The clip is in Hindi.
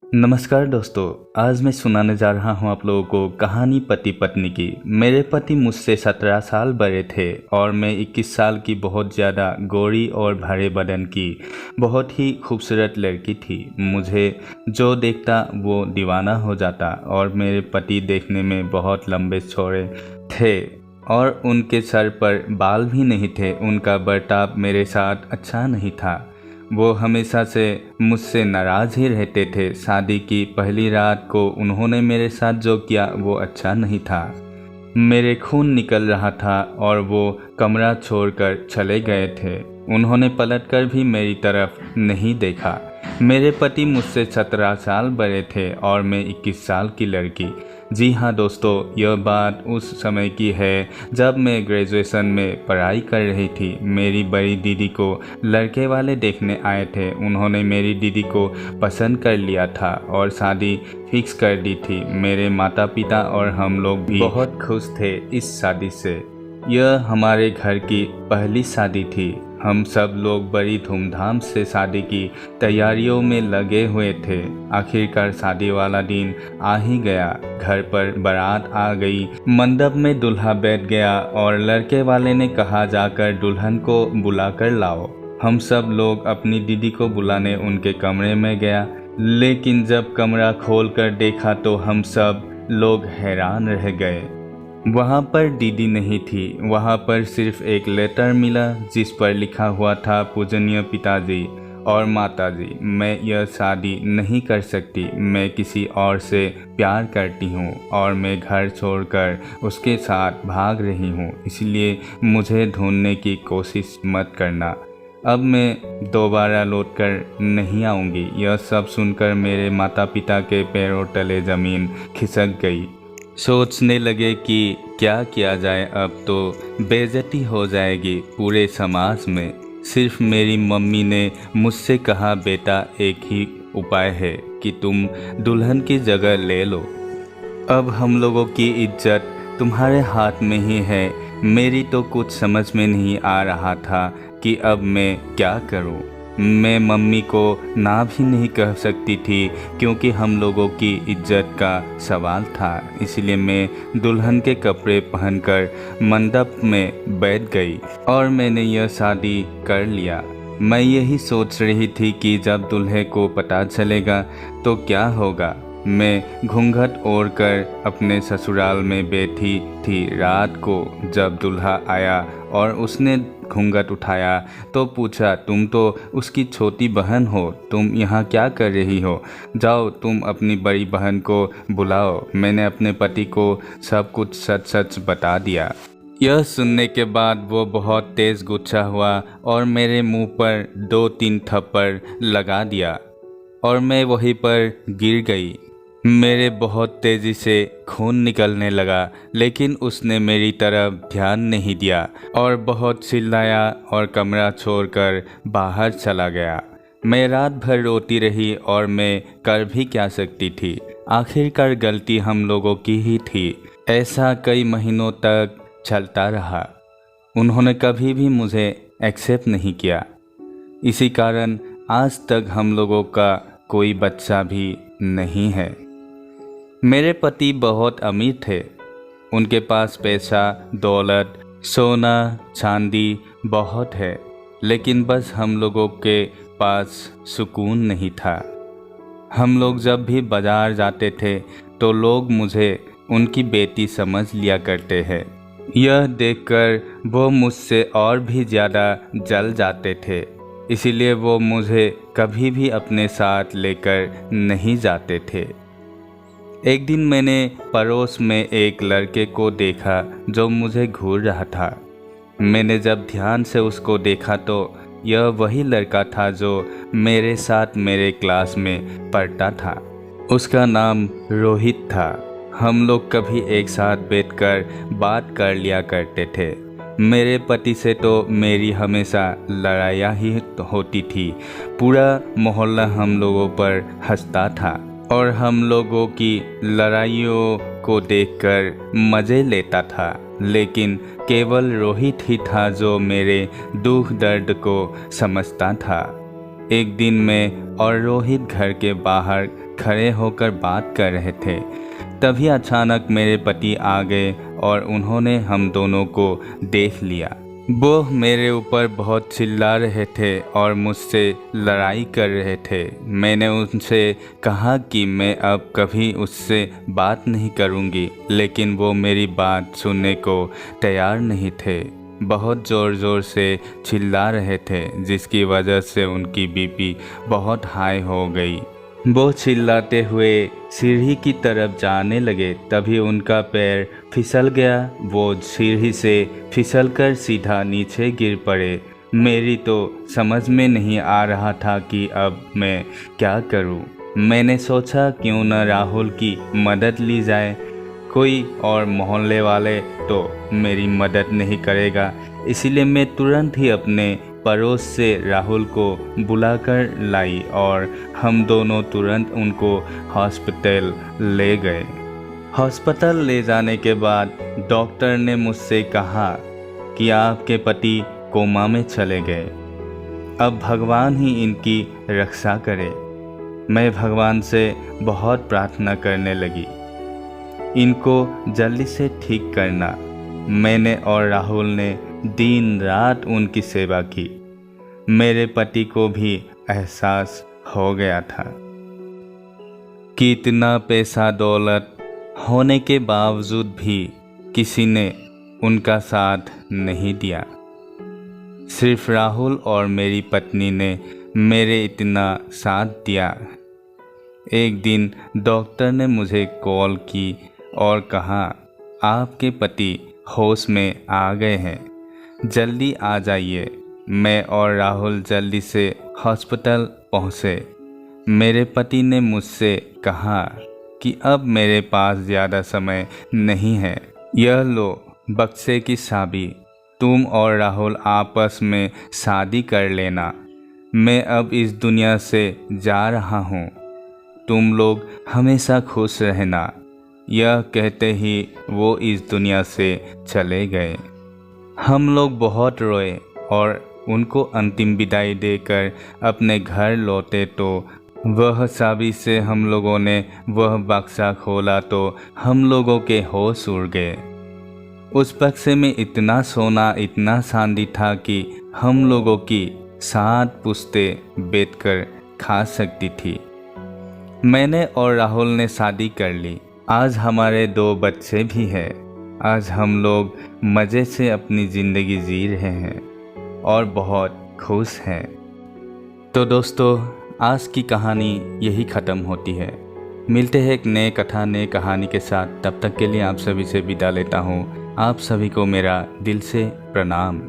नमस्कार दोस्तों। आज मैं सुनाने जा रहा हूँ आप लोगों को कहानी पति पत्नी की। मेरे पति मुझसे 17 साल बड़े थे और मैं 21 साल की बहुत ज़्यादा गोरी और भारे बदन की बहुत ही खूबसूरत लड़की थी। मुझे जो देखता वो दीवाना हो जाता और मेरे पति देखने में बहुत लंबे चौड़े थे और उनके सर पर बाल भी नहीं थे। उनका बर्ताव मेरे साथ अच्छा नहीं था। वो हमेशा से मुझसे नाराज़ ही रहते थे। शादी की पहली रात को उन्होंने मेरे साथ जो किया वो अच्छा नहीं था। मेरे खून निकल रहा था और वो कमरा छोड़कर चले गए थे। उन्होंने पलटकर भी मेरी तरफ नहीं देखा। मेरे पति मुझसे 17 साल बड़े थे और मैं 21 साल की लड़की। जी हाँ दोस्तों, यह बात उस समय की है जब मैं ग्रेजुएशन में पढ़ाई कर रही थी। मेरी बड़ी दीदी को लड़के वाले देखने आए थे। उन्होंने मेरी दीदी को पसंद कर लिया था और शादी फिक्स कर दी थी। मेरे माता पिता और हम लोग भी बहुत खुश थे इस शादी से। यह हमारे घर की पहली शादी थी। हम सब लोग बड़ी धूमधाम से शादी की तैयारियों में लगे हुए थे। आखिरकार शादी वाला दिन आ ही गया। घर पर बारात आ गई। मंडप में दूल्हा बैठ गया और लड़के वाले ने कहा जाकर दुल्हन को बुला कर लाओ। हम सब लोग अपनी दीदी को बुलाने उनके कमरे में गया, लेकिन जब कमरा खोल कर देखा तो हम सब लोग हैरान रह गए। वहाँ पर दीदी नहीं थी। वहाँ पर सिर्फ एक लेटर मिला जिस पर लिखा हुआ था, पूजनीय पिताजी और माताजी, मैं यह शादी नहीं कर सकती। मैं किसी और से प्यार करती हूँ और मैं घर छोड़कर उसके साथ भाग रही हूँ, इसलिए मुझे ढूंढने की कोशिश मत करना। अब मैं दोबारा लौटकर नहीं आऊँगी। यह सब सुनकर मेरे माता पिता के पैरों तले ज़मीन खिसक गई। सोचने लगे कि क्या किया जाए, अब तो बेइज्जती हो जाएगी पूरे समाज में। सिर्फ मेरी मम्मी ने मुझसे कहा, बेटा एक ही उपाय है कि तुम दुल्हन की जगह ले लो। अब हम लोगों की इज्जत तुम्हारे हाथ में ही है। मेरी तो कुछ समझ में नहीं आ रहा था कि अब मैं क्या करूं। मैं मम्मी को ना भी नहीं कह सकती थी क्योंकि हम लोगों की इज्जत का सवाल था। इसलिए मैं दुल्हन के कपड़े पहनकर मंडप में बैठ गई और मैंने यह शादी कर लिया। मैं यही सोच रही थी कि जब दूल्हे को पता चलेगा तो क्या होगा। मैं घूंघट ओढ़कर अपने ससुराल में बैठी थी। रात को जब दूल्हा आया और उसने घूंघट उठाया तो पूछा, तुम तो उसकी छोटी बहन हो, तुम यहाँ क्या कर रही हो? जाओ तुम अपनी बड़ी बहन को बुलाओ। मैंने अपने पति को सब कुछ सच सच बता दिया। यह सुनने के बाद वो बहुत तेज़ गुस्सा हुआ और मेरे मुंह पर 2-3 थप्पड़ लगा दिया और मैं वहीं पर गिर गई। मेरे बहुत तेज़ी से खून निकलने लगा, लेकिन उसने मेरी तरफ ध्यान नहीं दिया और बहुत चिल्लाया और कमरा छोड़कर बाहर चला गया। मैं रात भर रोती रही और मैं कर भी क्या सकती थी। आखिरकार गलती हम लोगों की ही थी। ऐसा कई महीनों तक चलता रहा। उन्होंने कभी भी मुझे एक्सेप्ट नहीं किया। इसी कारण आज तक हम लोगों का कोई बच्चा भी नहीं है। मेरे पति बहुत अमीर थे। उनके पास पैसा, दौलत, सोना, चांदी बहुत है, लेकिन बस हम लोगों के पास सुकून नहीं था। हम लोग जब भी बाजार जाते थे तो लोग मुझे उनकी बेटी समझ लिया करते हैं। यह देखकर वो मुझसे और भी ज़्यादा जल जाते थे, इसीलिए वो मुझे कभी भी अपने साथ लेकर नहीं जाते थे। एक दिन मैंने पड़ोस में एक लड़के को देखा जो मुझे घूर रहा था। मैंने जब ध्यान से उसको देखा तो यह वही लड़का था जो मेरे साथ मेरे क्लास में पढ़ता था। उसका नाम रोहित था। हम लोग कभी एक साथ बैठकर बात कर लिया करते थे। मेरे पति से तो मेरी हमेशा लड़ाइयाँ ही होती थी। पूरा मोहल्ला हम लोगों पर हंसता था और हम लोगों की लड़ाइयों को देखकर मज़े लेता था, लेकिन केवल रोहित ही था जो मेरे दुख दर्द को समझता था। एक दिन मैं और रोहित घर के बाहर खड़े होकर बात कर रहे थे। तभी अचानक मेरे पति आ गए और उन्होंने हम दोनों को देख लिया। वो मेरे ऊपर बहुत चिल्ला रहे थे और मुझसे लड़ाई कर रहे थे। मैंने उनसे कहा कि मैं अब कभी उससे बात नहीं करूँगी, लेकिन वो मेरी बात सुनने को तैयार नहीं थे। बहुत ज़ोर ज़ोर से चिल्ला रहे थे, जिसकी वजह से उनकी बीपी बहुत हाई हो गई। वो चिल्लाते हुए सीढ़ी की तरफ जाने लगे। तभी उनका पैर फिसल गया। वो सीढ़ी से फिसलकर सीधा नीचे गिर पड़े। मेरी तो समझ में नहीं आ रहा था कि अब मैं क्या करूं। मैंने सोचा क्यों न राहुल की मदद ली जाए। कोई और मोहल्ले वाले तो मेरी मदद नहीं करेगा, इसलिए मैं तुरंत ही अपने पड़ोस से राहुल को बुलाकर लाई और हम दोनों तुरंत उनको हॉस्पिटल ले गए। हॉस्पिटल ले जाने के बाद डॉक्टर ने मुझसे कहा कि आपके पति कोमा में चले गए, अब भगवान ही इनकी रक्षा करे। मैं भगवान से बहुत प्रार्थना करने लगी, इनको जल्दी से ठीक करना। मैंने और राहुल ने दिन रात उनकी सेवा की। मेरे पति को भी एहसास हो गया था कि इतना पैसा दौलत होने के बावजूद भी किसी ने उनका साथ नहीं दिया। सिर्फ राहुल और मेरी पत्नी ने मेरे इतना साथ दिया। एक दिन डॉक्टर ने मुझे कॉल की और कहा, आपके पति होश में आ गए हैं, जल्दी आ जाइए। मैं और राहुल जल्दी से हॉस्पिटल पहुँचे। मेरे पति ने मुझसे कहा कि अब मेरे पास ज़्यादा समय नहीं है, यह लो बक्से की चाबी, तुम और राहुल आपस में शादी कर लेना। मैं अब इस दुनिया से जा रहा हूँ, तुम लोग हमेशा खुश रहना। यह कहते ही वो इस दुनिया से चले गए। हम लोग बहुत रोए और उनको अंतिम विदाई देकर अपने घर लौटे तो वह चाबी से हम लोगों ने वह बक्सा खोला तो हम लोगों के होश उड़ गए। उस बक्से में इतना सोना, इतना चांदी था कि हम लोगों की 7 पुश्तें बैठकर खा सकती थी। मैंने और राहुल ने शादी कर ली। आज हमारे 2 बच्चे भी हैं। आज हम लोग मज़े से अपनी ज़िंदगी जी रहे हैं और बहुत खुश हैं। तो दोस्तों, आज की कहानी यही ख़त्म होती है। मिलते हैं एक नए कथा, नए कहानी के साथ। तब तक के लिए आप सभी से विदा लेता हूँ। आप सभी को मेरा दिल से प्रणाम।